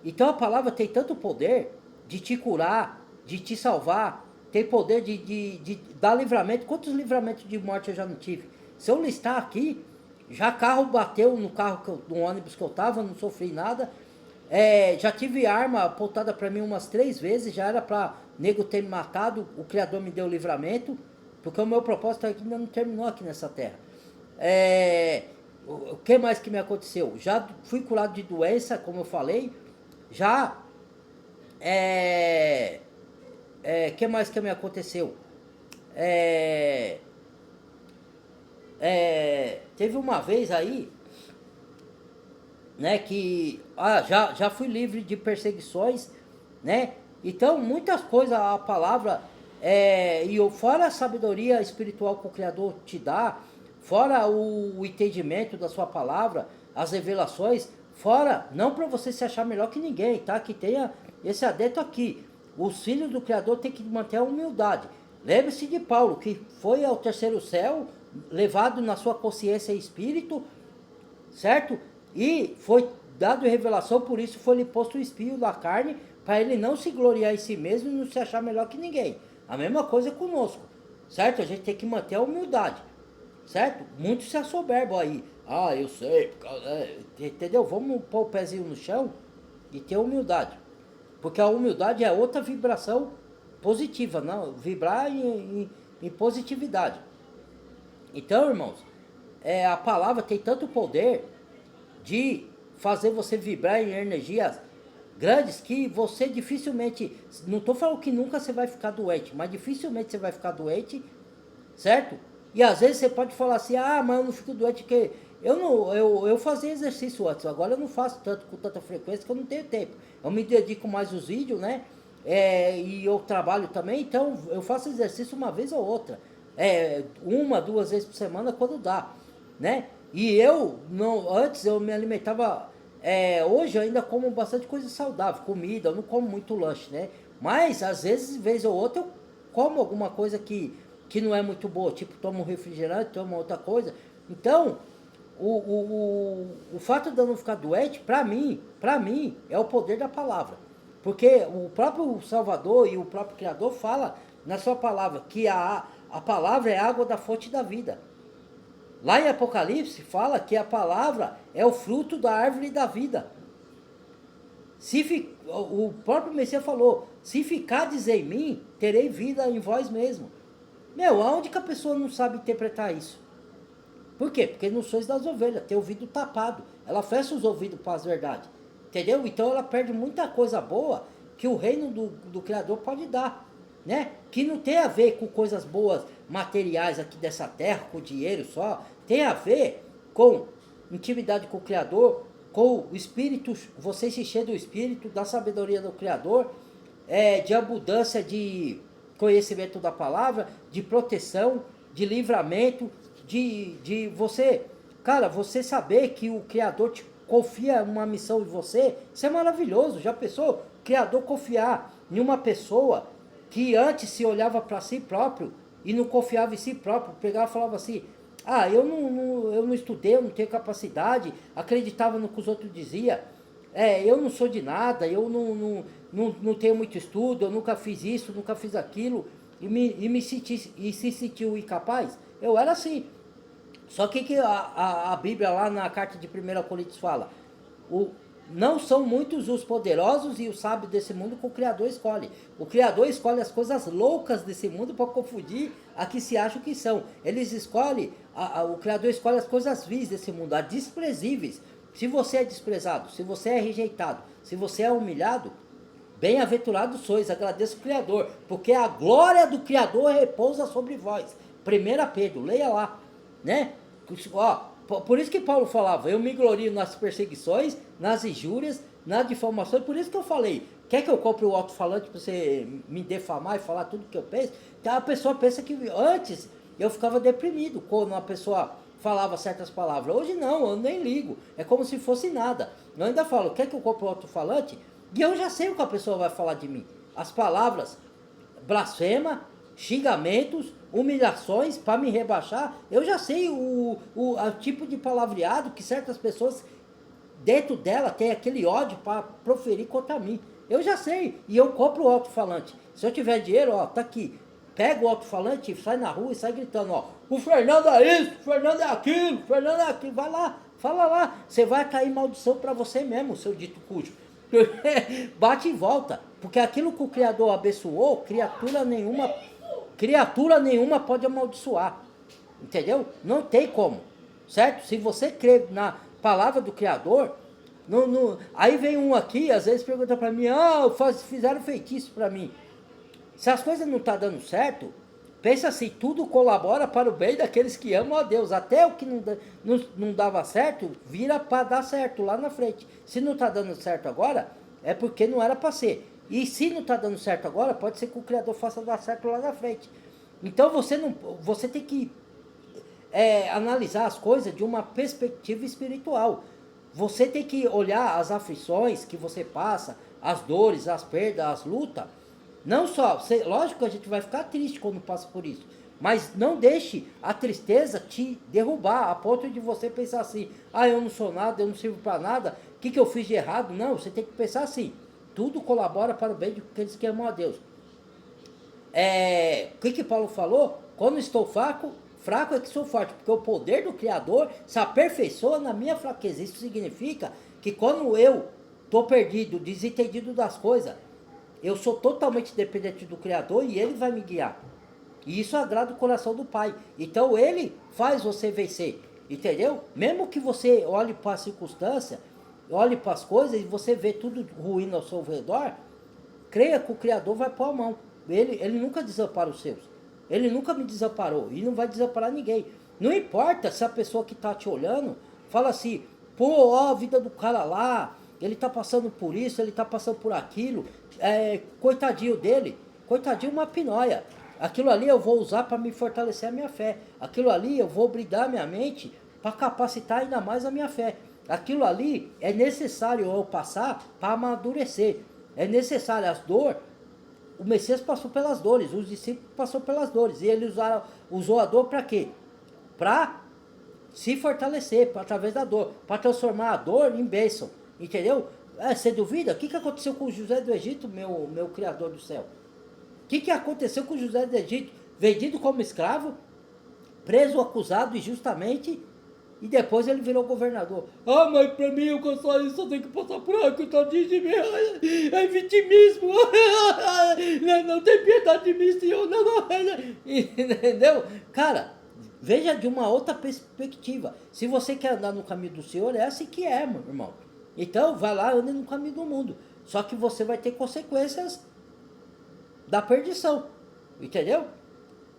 então a palavra tem tanto poder de te curar, de te salvar, tem poder de dar livramento. Quantos livramentos de morte eu já não tive? Se eu listar aqui, já carro bateu no ônibus que eu tava, não sofri nada. Já tive arma apontada para mim umas 3 vezes, já era para nego ter me matado, o Criador me deu livramento, porque o meu propósito ainda não terminou aqui nessa terra. O que mais que me aconteceu? Já fui curado de doença, como eu falei, já... que mais que me aconteceu? Teve uma vez aí, né, que já fui livre de perseguições, né, Então, muitas coisas a palavra, fora a sabedoria espiritual que o Criador te dá, fora o entendimento da sua palavra, as revelações, fora, não para você se achar melhor que ninguém, tá? Que tenha esse adentro aqui. Os filhos do Criador têm que manter a humildade. Lembre-se de Paulo, que foi ao terceiro céu, levado na sua consciência e espírito, certo? E foi dado revelação, por isso foi-lhe posto o espinho da carne, para ele não se gloriar em si mesmo e não se achar melhor que ninguém. A mesma coisa conosco, certo? A gente tem que manter a humildade, certo? Muitos se assoberbam aí. Ah, eu sei, entendeu? Vamos pôr o pezinho no chão e ter humildade. Porque a humildade é outra vibração positiva, não? Vibrar em positividade. Então, irmãos, a palavra tem tanto poder de fazer você vibrar em energias grandes que você dificilmente, não estou falando que nunca você vai ficar doente, mas dificilmente você vai ficar doente, certo? E às vezes você pode falar assim, ah, mas eu não fico doente porque eu fazia exercício antes, agora eu não faço tanto com tanta frequência que eu não tenho tempo. Eu me dedico mais aos vídeos, né? E eu trabalho também, então eu faço exercício uma vez ou outra, uma, duas vezes por semana quando dá, né? E eu, não, antes eu me alimentava, hoje eu ainda como bastante coisa saudável, comida, eu não como muito lanche, né? Mas às vezes, vez ou outra, eu como alguma coisa que não é muito boa, tipo tomo um refrigerante, tomo outra coisa. Então, o fato de eu não ficar doente, para mim, é o poder da palavra. Porque o próprio Salvador e o próprio Criador fala na sua palavra que a palavra é a água da fonte da vida. Lá em Apocalipse fala que a palavra é o fruto da árvore da vida. O próprio Messias falou, se ficardes em mim, terei vida em vós mesmo. Meu, aonde que a pessoa não sabe interpretar isso? Por quê? Porque não sois das ovelhas, tem ouvido tapado. Ela fecha os ouvidos para as verdades. Entendeu? Então ela perde muita coisa boa que o reino do Criador pode dar, né? Que não tem a ver com coisas boas materiais aqui dessa terra, com dinheiro só. Tem a ver com intimidade com o Criador, com o Espírito, você se encher do Espírito, da sabedoria do Criador, de abundância de conhecimento da palavra, de proteção, de livramento, de você, cara, você saber que o Criador te confia uma missão em você, isso é maravilhoso. Já pensou? O Criador confiar em uma pessoa que antes se olhava para si próprio e não confiava em si próprio, pegava e falava assim, ah, eu não estudei, eu não tenho capacidade, acreditava no que os outros diziam, eu não sou de nada, eu não tenho muito estudo, eu nunca fiz isso, nunca fiz aquilo, se sentiu incapaz. Eu era assim. Só que a Bíblia lá na carta de 1 Coríntios fala, não são muitos os poderosos e os sábios desse mundo que o Criador escolhe. O Criador escolhe as coisas loucas desse mundo para confundir a que se acham que são. O Criador escolhe as coisas vis desse mundo, as desprezíveis. Se você é desprezado, se você é rejeitado, se você é humilhado, bem-aventurados sois, agradeço o Criador, porque a glória do Criador repousa sobre vós. 1 Pedro, leia lá, né? Por isso que Paulo falava, eu me glorio nas perseguições, nas injúrias, nas difamações. Por isso que eu falei, quer que eu compre o alto-falante para você me defamar e falar tudo que eu penso? Então a pessoa pensa que antes eu ficava deprimido quando uma pessoa falava certas palavras. Hoje não, eu nem ligo, é como se fosse nada. Eu ainda falo, quer que eu compre o alto-falante? E eu já sei o que a pessoa vai falar de mim. As palavras blasfema, xingamentos, humilhações para me rebaixar. Eu já sei o tipo de palavreado que certas pessoas dentro dela tem aquele ódio para proferir contra mim. Eu já sei. E eu compro o alto-falante. Se eu tiver dinheiro, ó, tá aqui. Pega o alto-falante, sai na rua e sai gritando, ó. O Fernando é isso, o Fernando é aquilo, o Fernando é aquilo. Vai lá, fala lá. Você vai cair maldição para você mesmo, seu dito cujo. Bate e volta. Porque aquilo que o Criador abençoou, criatura nenhuma pode amaldiçoar. Entendeu? Não tem como. Certo? Se você crê na palavra do Criador, aí vem um aqui, às vezes pergunta para mim, fizeram feitiço para mim. Se as coisas não estão dando certo, pensa assim, tudo colabora para o bem daqueles que amam a Deus. Até o que não dava certo, vira para dar certo lá na frente. Se não está dando certo agora, é porque não era para ser. E se não está dando certo agora, pode ser que o Criador faça dar certo lá na frente. Então você tem que analisar as coisas de uma perspectiva espiritual. Você tem que olhar as aflições que você passa, as dores, as perdas, as lutas. Não só, lógico que a gente vai ficar triste quando passa por isso, mas não deixe a tristeza te derrubar, a ponto de você pensar assim, eu não sou nada, eu não sirvo para nada, o que eu fiz de errado? Não, você tem que pensar assim, tudo colabora para o bem daqueles que amam a Deus. O que Paulo falou? Quando estou fraco é que sou forte, porque o poder do Criador se aperfeiçoa na minha fraqueza. Isso significa que quando eu estou perdido, desentendido das coisas, eu sou totalmente dependente do Criador e Ele vai me guiar. E isso agrada o coração do Pai. Então Ele faz você vencer, entendeu? Mesmo que você olhe para a circunstância, olhe para as coisas e você vê tudo ruim ao seu redor, creia que o Criador vai pôr a mão. Ele nunca desampara os seus. Ele nunca me desamparou e não vai desamparar ninguém. Não importa se a pessoa que está te olhando fala assim, pô, ó, a vida do cara lá, ele está passando por isso, ele está passando por aquilo, coitadinho dele, coitadinho uma pinóia. Aquilo ali eu vou usar para me fortalecer a minha fé. Aquilo ali eu vou brindar minha mente para capacitar ainda mais a minha fé. Aquilo ali é necessário eu passar para amadurecer. É necessário as dores. O Messias passou pelas dores, os discípulos passaram pelas dores. E ele usou a dor para quê? Para se fortalecer através da dor. Para transformar a dor em bênção. Entendeu? Você duvida? O que aconteceu com José do Egito, meu Criador do céu? O que aconteceu com José do Egito? Vendido como escravo, preso, acusado injustamente, e depois ele virou governador. Mas pra mim eu só tenho que passar por aqui, tadinho de mim, é vitimismo, não tem piedade de mim, Senhor, não. Entendeu? Cara, veja de uma outra perspectiva. Se você quer andar no caminho do Senhor, é assim que é, meu irmão. Então, vai lá, ande no caminho do mundo. Só que você vai ter consequências da perdição, entendeu?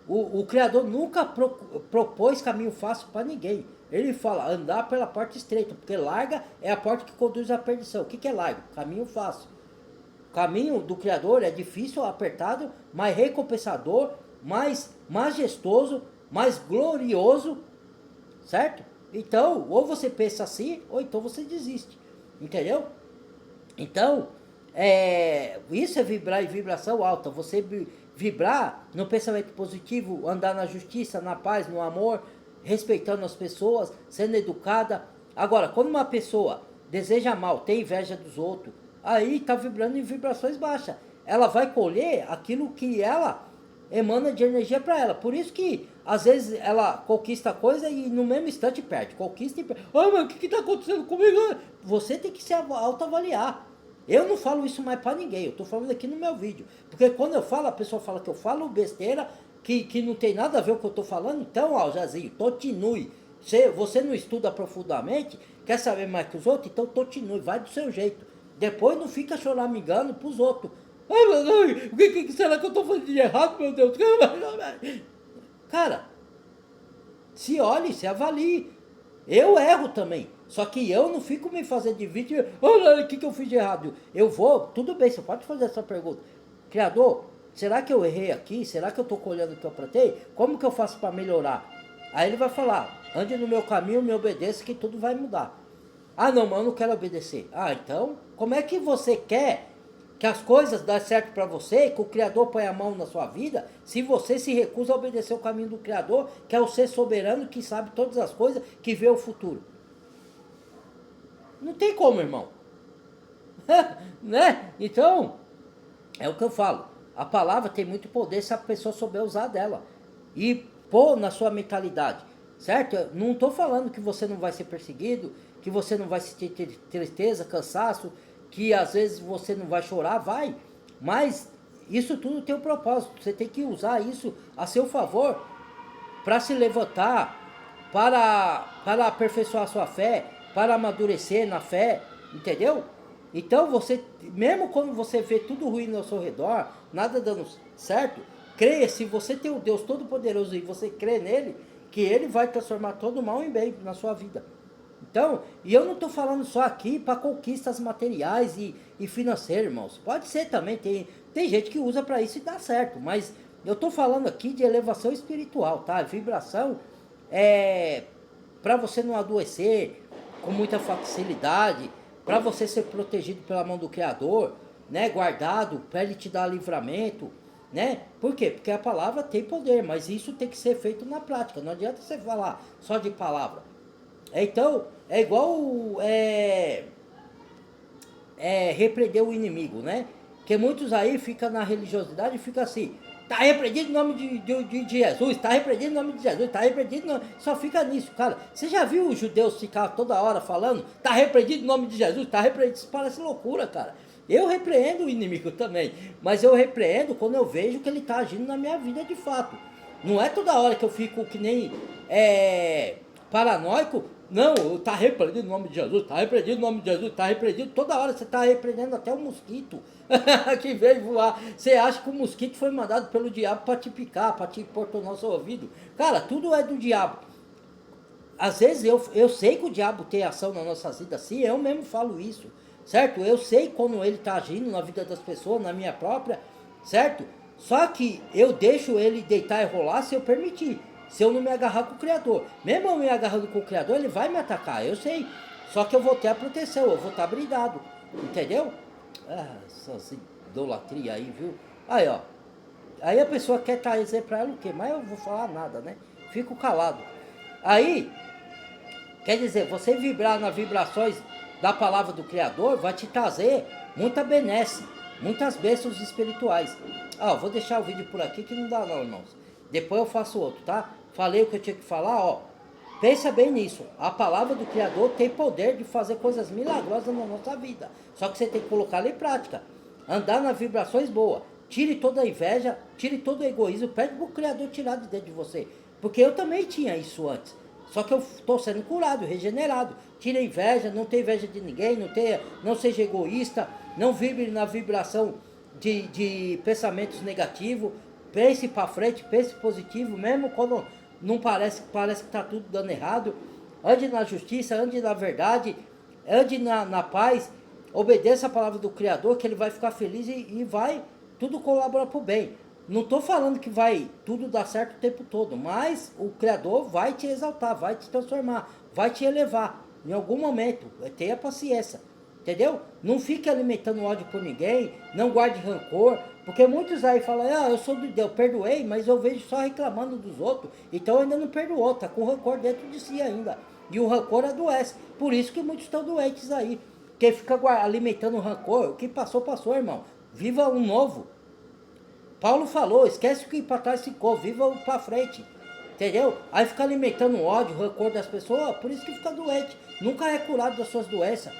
O Criador nunca propôs caminho fácil para ninguém. Ele fala, andar pela porta estreita, porque larga é a porta que conduz à perdição. O que é largo? Caminho fácil. O caminho do Criador é difícil, apertado, mais recompensador, mais majestoso, mais glorioso, certo? Então, ou você pensa assim, ou então você desiste, entendeu? Então, isso é vibrar em vibração alta, você vibrar no pensamento positivo, andar na justiça, na paz, no amor, respeitando as pessoas, sendo educada. Agora, quando uma pessoa deseja mal, tem inveja dos outros, aí está vibrando em vibrações baixas. Ela vai colher aquilo que ela emana de energia para ela. Por isso que, às vezes, ela conquista a coisa e no mesmo instante perde. Conquista e perde. Mas o que está acontecendo comigo? Você tem que se autoavaliar. Eu não falo isso mais para ninguém, eu estou falando aqui no meu vídeo. Porque quando eu falo, a pessoa fala que eu falo besteira, que não tem nada a ver com o que eu estou falando. Então, Jazinho, continue. Você não estuda profundamente, quer saber mais que os outros? Então continue, vai do seu jeito. Depois não fica choramingando para os outros. O que será que eu estou fazendo de errado, meu Deus? Cara, se olhe, se avalie. Eu erro também. Só que eu não fico me fazendo de vítima. Olha, o que eu fiz de errado? Eu vou, tudo bem, você pode fazer essa pergunta. Criador, será que eu errei aqui? Será que eu estou colhendo o que eu plantei? Como que eu faço para melhorar? Aí ele vai falar, ande no meu caminho, me obedeça que tudo vai mudar. Não, mas eu não quero obedecer. Então, como é que você quer que as coisas dêem certo para você, que o Criador põe a mão na sua vida, se você se recusa a obedecer o caminho do Criador, que é o ser soberano, que sabe todas as coisas, que vê o futuro? Não tem como, irmão. Né? Então, é o que eu falo. A palavra tem muito poder se a pessoa souber usar dela. E pôr na sua mentalidade. Certo? Eu não estou falando que você não vai ser perseguido, que você não vai sentir tristeza, cansaço, que às vezes você não vai chorar, vai. Mas isso tudo tem um propósito. Você tem que usar isso a seu favor para se levantar, para aperfeiçoar a sua fé, para amadurecer na fé, entendeu? Então você, mesmo quando você vê tudo ruim ao seu redor, nada dando certo, creia, se você tem o Deus Todo-Poderoso e você crê nele, que ele vai transformar todo o mal em bem na sua vida. Então, e eu não estou falando só aqui para conquistas materiais e financeiras, irmãos. Pode ser também, tem gente que usa para isso e dá certo, mas eu estou falando aqui de elevação espiritual, tá? Vibração é para você não adoecer com muita facilidade, para você ser protegido pela mão do Criador, né? Guardado, para ele te dar livramento, né? Por quê? Porque a palavra tem poder, mas isso tem que ser feito na prática. Não adianta você falar só de palavra. Então, é igual repreender o inimigo, né? Que muitos aí ficam na religiosidade e ficam assim, tá repreendido em nome de Jesus, tá repreendido em nome de Jesus, tá repreendido, só fica nisso, cara. Você já viu os judeus ficar toda hora falando, tá repreendido em nome de Jesus, tá repreendido? Isso parece loucura, cara. Eu repreendo o inimigo também, mas eu repreendo quando eu vejo que ele tá agindo na minha vida de fato. Não é toda hora que eu fico que nem paranoico. Não, tá repreendido em nome de Jesus, tá repreendido em nome de Jesus, tá repreendido. Toda hora você tá repreendendo até o mosquito que veio voar. Você acha que o mosquito foi mandado pelo diabo para te picar, para te importunar o seu ouvido? Cara, tudo é do diabo. Às vezes eu sei que o diabo tem ação na nossa vida, sim, eu mesmo falo isso, certo? Eu sei como ele tá agindo na vida das pessoas, na minha própria, certo? Só que eu deixo ele deitar e rolar se eu permitir. Se eu não me agarrar com o Criador. Mesmo eu me agarrando com o Criador, ele vai me atacar, eu sei. Só que eu vou ter a proteção, eu vou estar blindado. Entendeu? Ah, essas idolatrias aí, viu? Aí, ó. Aí a pessoa quer trazer pra ela o quê? Mas eu vou falar nada, né? Fico calado. Aí, quer dizer, você vibrar nas vibrações da palavra do Criador vai te trazer muita benesse, muitas bênçãos espirituais. Ó, vou deixar o vídeo por aqui que não dá não, irmãos. Depois eu faço outro, tá? Falei o que eu tinha que falar, ó. Pensa bem nisso. A palavra do Criador tem poder de fazer coisas milagrosas na nossa vida. Só que você tem que colocar ela em prática. Andar nas vibrações boas. Tire toda a inveja, tire todo o egoísmo. Pede pro Criador tirar de dentro de você. Porque eu também tinha isso antes. Só que eu estou sendo curado, regenerado. Tire a inveja, não tenha inveja de ninguém, não seja egoísta, não vibre na vibração de pensamentos negativos. Pense para frente, pense positivo, mesmo quando não parece que está tudo dando errado. Ande na justiça, ande na verdade, ande na paz. Obedeça a palavra do Criador, que ele vai ficar feliz e vai tudo colaborar para o bem. Não estou falando que vai tudo dar certo o tempo todo, mas o Criador vai te exaltar, vai te transformar, vai te elevar em algum momento. Tenha paciência, entendeu? Não fique alimentando ódio por ninguém, não guarde rancor, porque muitos aí falam, eu sou do Deus, perdoei, mas eu vejo só reclamando dos outros, então ainda não perdoou, tá com rancor dentro de si ainda. E o rancor adoece, por isso que muitos estão doentes aí, porque fica alimentando rancor. O que passou, passou, irmão. Viva um novo. Paulo falou, esquece o que para trás ficou, viva o para frente, entendeu? Aí fica alimentando ódio, rancor das pessoas, por isso que fica doente, nunca é curado das suas doenças,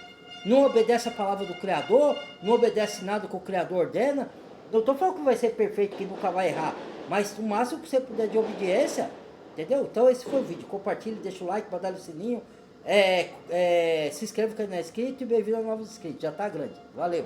não obedece a palavra do Criador, não obedece nada que o Criador ordena. Não estou falando que vai ser perfeito, que nunca vai errar, mas o máximo que você puder de obediência, entendeu? Então esse foi o vídeo, compartilhe, deixa o like, badalha o sininho, se inscreva quem não é inscrito e bem-vindo a novos inscritos, já tá grande, valeu!